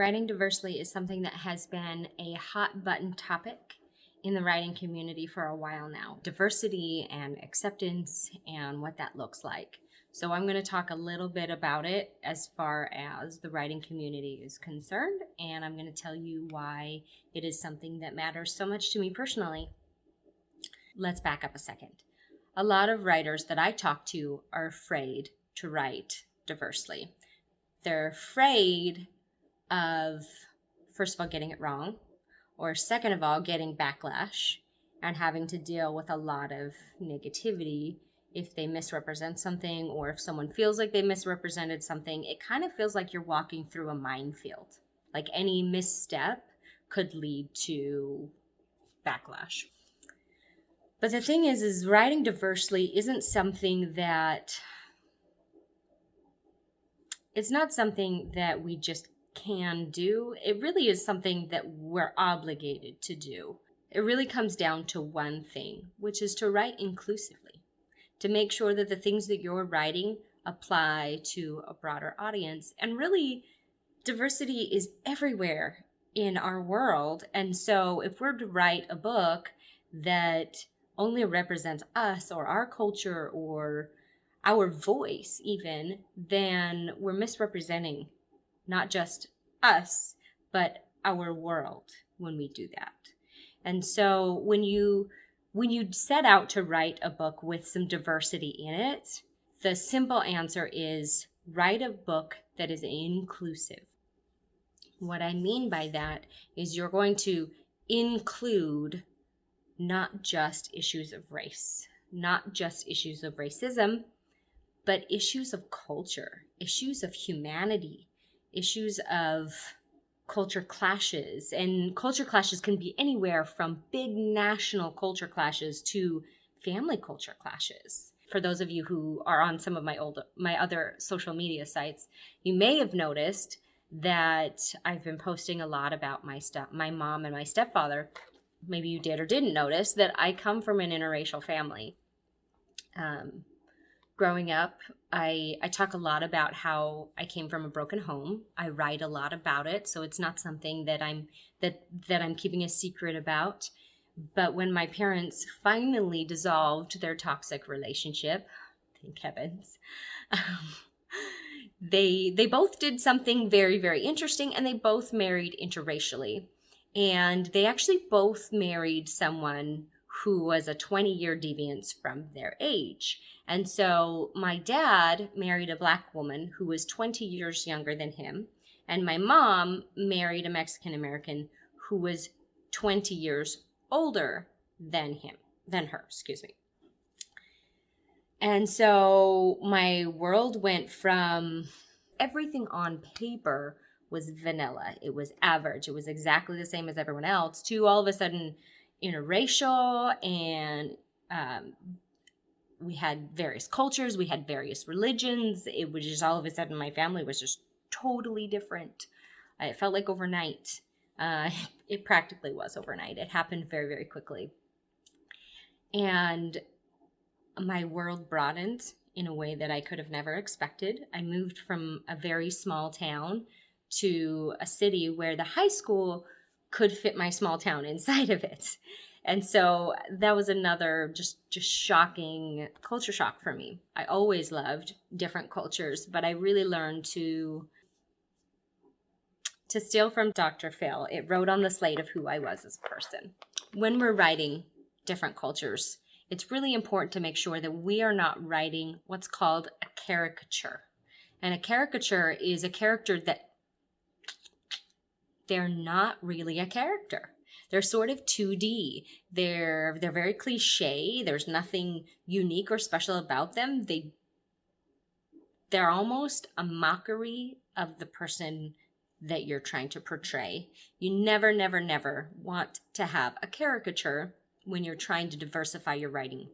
Writing diversely is something that has been a hot button topic in the writing community for a while now. Diversity and acceptance and what that looks like. So I'm going to talk a little bit about it as far as the writing community is concerned, and I'm going to tell you why it is something that matters so much to me personally. Let's back up a second. A lot of writers that I talk to are afraid to write diversely. They're afraid of, first of all, getting it wrong, or second of all, getting backlash and having to deal with a lot of negativity if they misrepresent something, or if someone feels like they misrepresented something. It kind of feels like you're walking through a minefield. Like any misstep could lead to backlash. But the thing is writing diversely isn't something that, it's not something that we just can do. It really is something that we're obligated to do. It really comes down to one thing, which is to write inclusively, to make sure that the things that you're writing apply to a broader audience. And really, diversity is everywhere in our world. And so if we're to write a book that only represents us or our culture or our voice even, then we're misrepresenting not just us, but our world when we do that. And so when you set out to write a book with some diversity in it, the simple answer is write a book that is inclusive. What I mean by that is you're going to include not just issues of race, not just issues of racism, but issues of culture, issues of humanity, issues of culture clashes. And culture clashes can be anywhere from big national culture clashes to family culture clashes. For those of you who are on some of my other social media sites, you may have noticed that I've been posting a lot about my mom and my stepfather. Maybe you did or didn't notice that I come from an interracial family. Growing up, I talk a lot about how I came from a broken home. I write a lot about it, so it's not something that I'm keeping a secret about. But when my parents finally dissolved their toxic relationship, thank heavens, they both did something very, very interesting, and they both married interracially. And they actually both married someone who was a 20-year deviance from their age. And so my dad married a Black woman who was 20 years younger than him. And my mom married a Mexican American who was 20 years older than her. And so my world went from everything on paper was vanilla. It was average. It was exactly the same as everyone else, to all of a sudden interracial, and we had various cultures, we had various religions. It was just all of a sudden my family was just totally different. It felt like overnight. It practically was overnight. It happened very, very quickly. And my world broadened in a way that I could have never expected. I moved from a very small town to a city where the high school could fit my small town inside of it. And so that was another just shocking culture shock for me. I always loved different cultures, but I really learned to steal from Dr. Phil. It wrote on the slate of who I was as a person. When we're writing different cultures, it's really important to make sure that we are not writing what's called a caricature. And a caricature is a character that they're not really a character. They're sort of 2D. They're very cliche. There's nothing unique or special about them. They're almost a mockery of the person that you're trying to portray. You never, never, never want to have a caricature when you're trying to diversify your writing.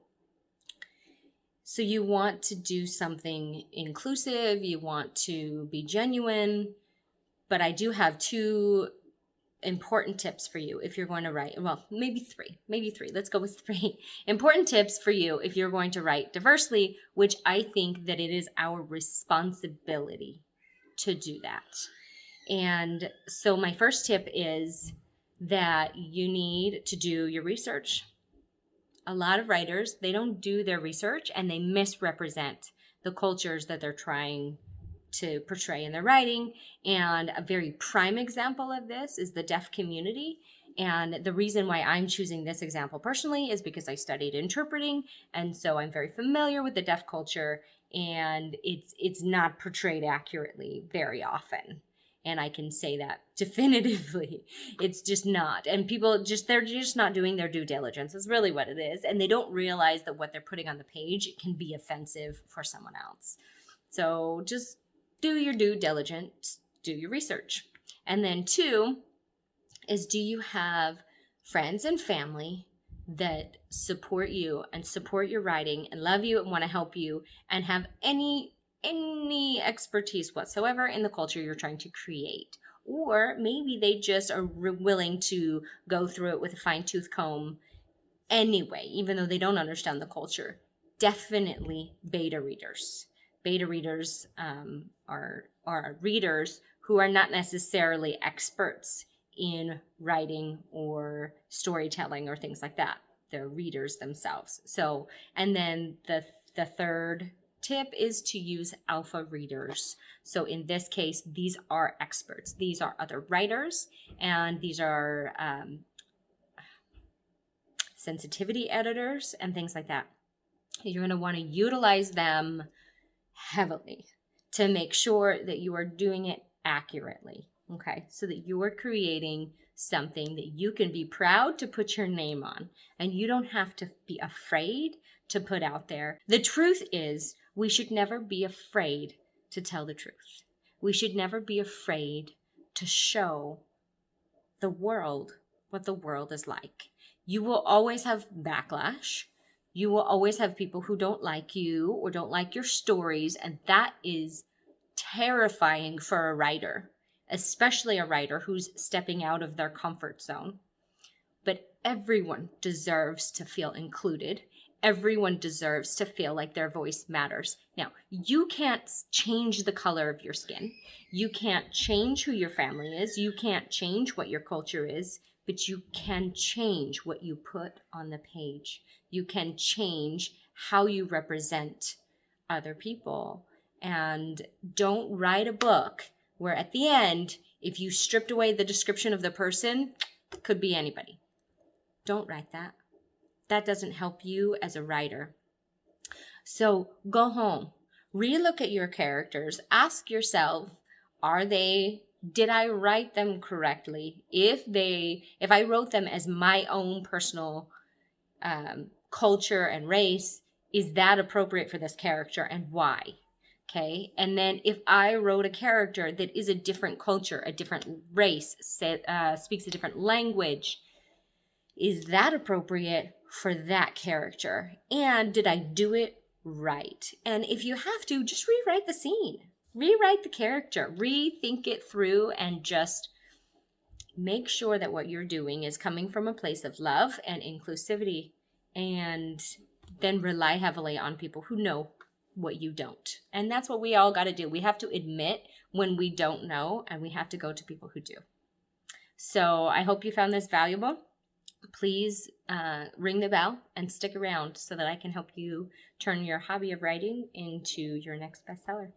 So you want to do something inclusive. You want to be genuine. But I do have two important tips for you if you're going to write. Well, maybe three. Let's go with three. Important tips for you if you're going to write diversely, which I think that it is our responsibility to do that. And so my first tip is that you need to do your research. A lot of writers, they don't do their research and they misrepresent the cultures that they're trying to portray in their writing. And a very prime example of this is the deaf community. And the reason why I'm choosing this example personally is because I studied interpreting, and so I'm very familiar with the deaf culture, and it's not portrayed accurately very often. And I can say that definitively. It's just not. And people they're just not doing their due diligence is really what it is. And they don't realize that what they're putting on the page can be offensive for someone else. So just do your due diligence, do your research. And then 2 is, do you have friends and family that support you and support your writing and love you and want to help you and have any expertise whatsoever in the culture you're trying to create? Or maybe they just are willing to go through it with a fine-tooth comb anyway, even though they don't understand the culture. Definitely beta readers. Beta readers are readers who are not necessarily experts in writing or storytelling or things like that. They're readers themselves. So, and then the third tip is to use alpha readers. So in this case, these are experts. These are other writers, and these are sensitivity editors and things like that. You're going to want to utilize them heavily to make sure that you are doing it accurately. Okay, so that you are creating something that you can be proud to put your name on, and you don't have to be afraid to put out there. The truth is, we should never be afraid to tell the truth. We should never be afraid to show the world what the world is like. You will always have backlash. You will always have people who don't like you or don't like your stories, and that is terrifying for a writer, especially a writer who's stepping out of their comfort zone. But everyone deserves to feel included. Everyone deserves to feel like their voice matters. Now, you can't change the color of your skin. You can't change who your family is. You can't change what your culture is, but you can change what you put on the page. You can change how you represent other people. And don't write a book where at the end, if you stripped away the description of the person, it could be anybody. Don't write that. That doesn't help you as a writer. So go home, relook at your characters, ask yourself, did I write them correctly? If I wrote them as my own personal culture and race, is that appropriate for this character, and why? Okay. And then if I wrote a character that is a different culture, a different race, speaks a different language, is that appropriate for that character? And did I do it right? And if you have to, just rewrite the scene, rewrite the character, rethink it through, and just make sure that what you're doing is coming from a place of love and inclusivity, and then rely heavily on people who know what you don't. And that's what we all got to do. We have to admit when we don't know, and we have to go to people who do. So I hope you found this valuable. Please ring the bell and stick around so that I can help you turn your hobby of writing into your next bestseller.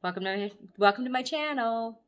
Welcome to my channel.